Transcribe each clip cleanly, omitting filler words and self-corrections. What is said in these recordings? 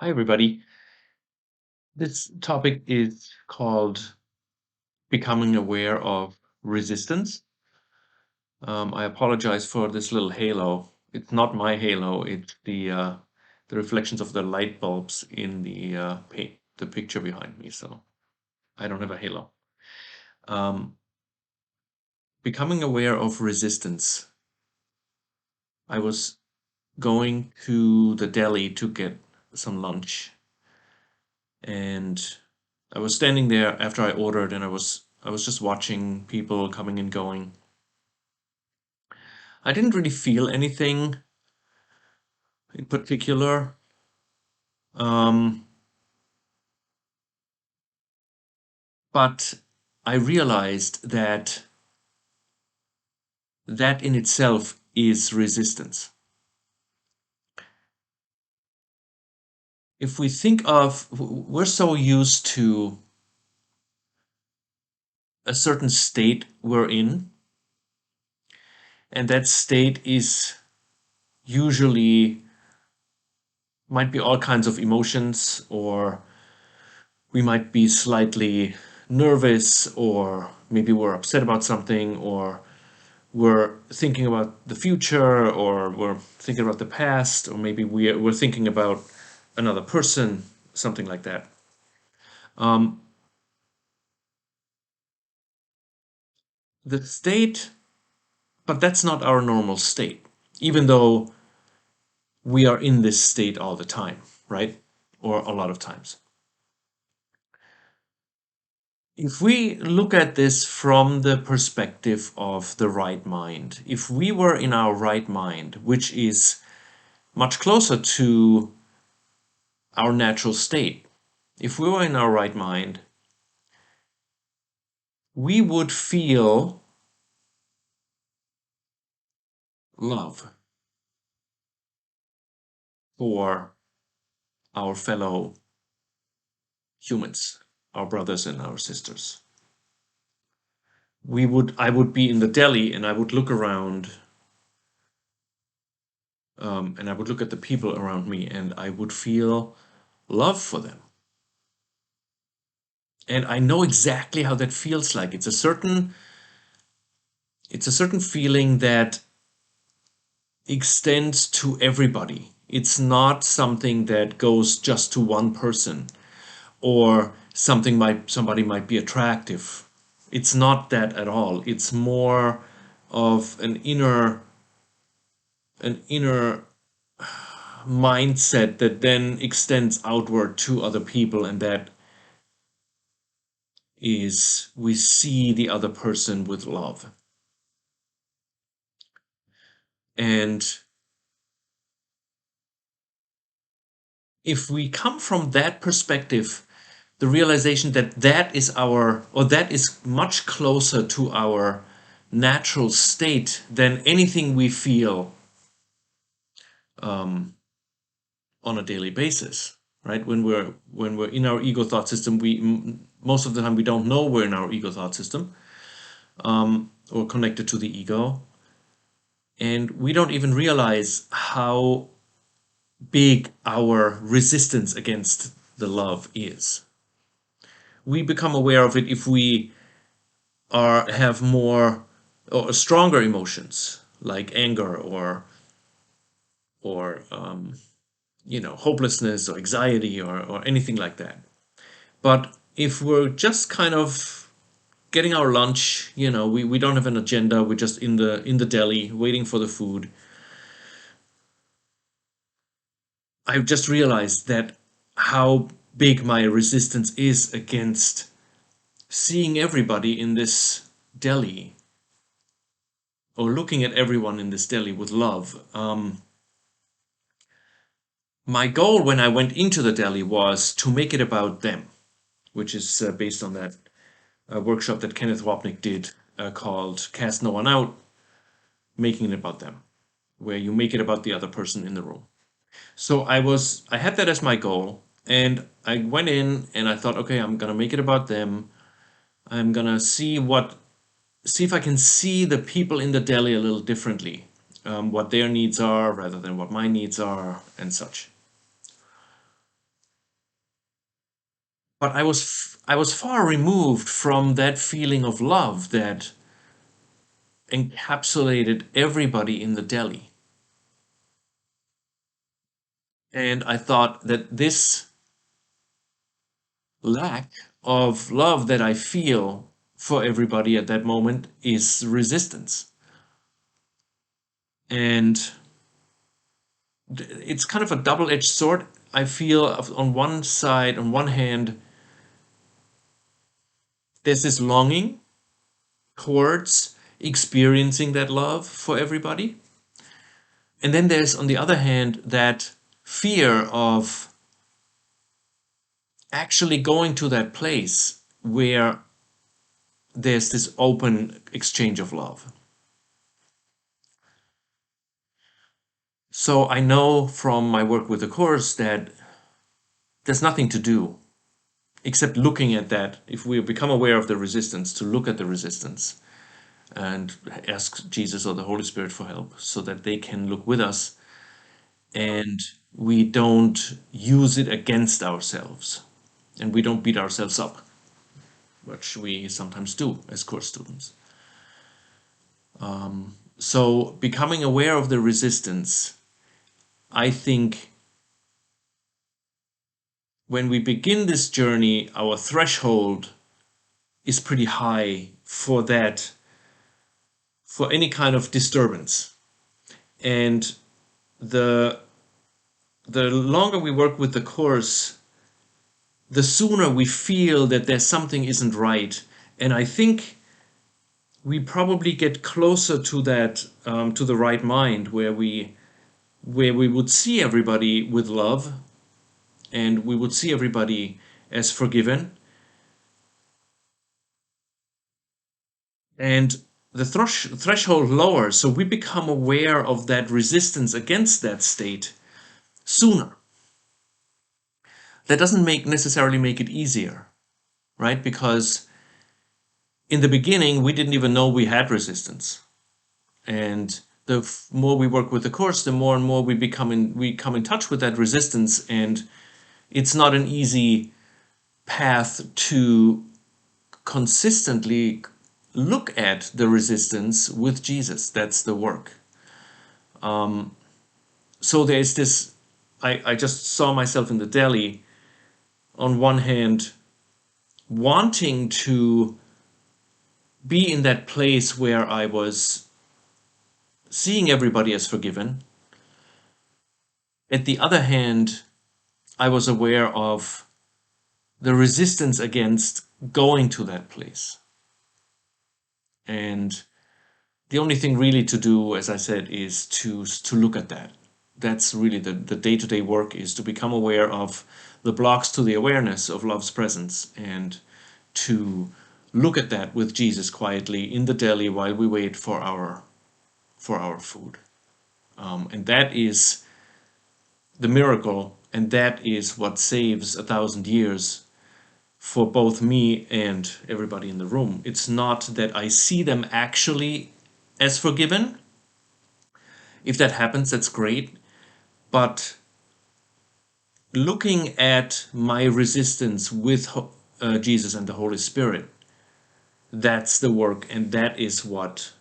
Hi, everybody. This topic is called Becoming Aware of Resistance. I apologize for this little halo. It's not my halo, it's the reflections of the light bulbs in the picture behind me. So I don't have a halo. Um, Becoming aware of resistance. I was going to the deli to get some lunch, and I was standing there after I ordered, and I was just watching people coming and going. I didn't really feel anything in particular. Um, but I realized that that in itself is resistance. If we think of, we're so used to a certain state we're in, and that state is usually might be all kinds of emotions, or we might be slightly nervous, or maybe we're upset about something, or we're thinking about the future, or we're thinking about the past, or maybe we're thinking about another person, something like that. Um, the state, but that's not our normal state, even though we are in this state all the time, right? Or a lot of times. If we look at this from the perspective of the right mind, if we were in our right mind, which is much closer to our natural state, if we were in our right mind, we would feel love for our fellow humans, our brothers and our sisters. I would be in the deli and I would look around, and I would look at the people around me and I would feel love for them. And I know exactly how that feels like. It's a certain feeling that extends to everybody. It's not something that goes just to one person, or somebody might be attractive. It's not that at all. It's more of an inner mindset that then extends outward to other people, and that is we see the other person with love. And if we come from that perspective, the realization that that is much closer to our natural state than anything we feel um, on a daily basis, right? When we're in our ego thought system, most of the time we don't know we're in our ego thought system, or connected to the ego, and we don't even realize how big our resistance against the love is. We become aware of it if we have more or stronger emotions like anger, or hopelessness or anxiety, or anything like that. But if we're just kind of getting our lunch, we don't have an agenda, we're just in the deli waiting for the food. I've just realized that how big my resistance is against seeing everybody in this deli, or looking at everyone in this deli with love. My goal when I went into the deli was to make it about them, which is based on that workshop that Kenneth Wapnick did, called Cast No One Out, making it about them, where you make it about the other person in the room. So I had that as my goal, and I went in and I thought, okay, I'm gonna make it about them. I'm gonna see if I can see the people in the deli a little differently, what their needs are rather than what my needs are, and such. But I was far removed from that feeling of love that encapsulated everybody in the deli. And I thought that this lack of love that I feel for everybody at that moment is resistance. And it's kind of a double-edged sword. I feel on one side, on one hand, there's this longing towards experiencing that love for everybody. And then there's, on the other hand, that fear of actually going to that place where there's this open exchange of love. So I know from my work with the Course that there's nothing to do except looking at that. If we become aware of the resistance, to look at the resistance and ask Jesus or the Holy Spirit for help so that they can look with us and we don't use it against ourselves and we don't beat ourselves up, which we sometimes do as Course students. So becoming aware of the resistance, I think when we begin this journey, our threshold is pretty high for that, for any kind of disturbance. And the the longer we work with the Course, the sooner we feel that there's something isn't right. And I think we probably get closer to that, to the right mind, where we would see everybody with love and we would see everybody as forgiven. And the threshold lowers, so we become aware of that resistance against that state sooner. That doesn't necessarily make it easier, right? Because in the beginning, we didn't even know we had resistance. And the more we work with the Course, the more and more we come in touch with that resistance. And it's not an easy path to consistently look at the resistance with Jesus. That's the work. So there's this, I just saw myself in the deli, on one hand, wanting to be in that place where I was seeing everybody as forgiven. At the other hand, I was aware of the resistance against going to that place. And the only thing really to do, as I said, is to look at that. That's really the day-to-day work, is to become aware of the blocks to the awareness of love's presence and to look at that with Jesus quietly in the deli while we wait for our food. And that is the miracle, and that is what saves 1,000 years for both me and everybody in the room. It's not that I see them actually as forgiven. If that happens, that's great. But looking at my resistance with Jesus and the Holy Spirit, that's the work, and that is what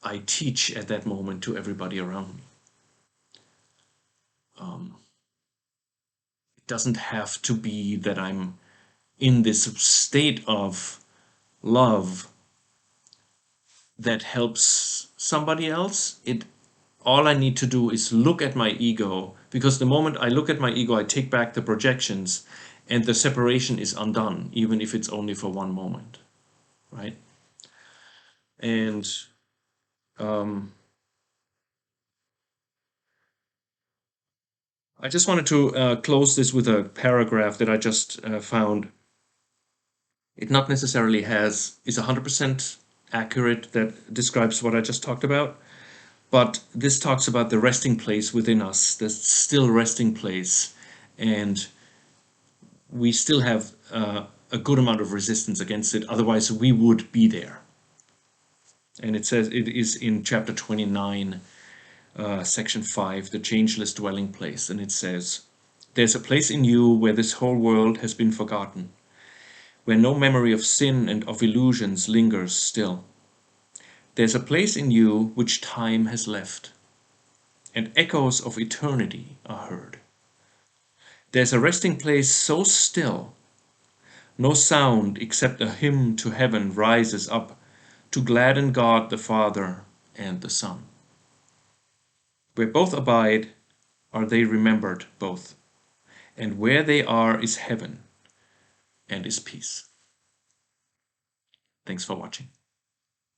I teach at that moment to everybody around me. It doesn't have to be that I'm in this state of love that helps somebody else. All I need to do is look at my ego, because the moment I look at my ego, I take back the projections and the separation is undone, even if it's only for one moment, right? And I just wanted to close this with a paragraph that I just found. It not necessarily is 100% accurate that describes what I just talked about, but this talks about the resting place within us, the still resting place, and we still have a good amount of resistance against it. Otherwise, we would be there. And it says, it is in chapter 29, section 5, the changeless dwelling place. And it says, There's a place in you where this whole world has been forgotten, where no memory of sin and of illusions lingers still. There's a place in you which time has left, and echoes of eternity are heard. There's a resting place so still, no sound except a hymn to heaven rises up to gladden God the Father and the Son. Where both abide are they remembered both, and where they are is heaven and is peace. Thanks for watching.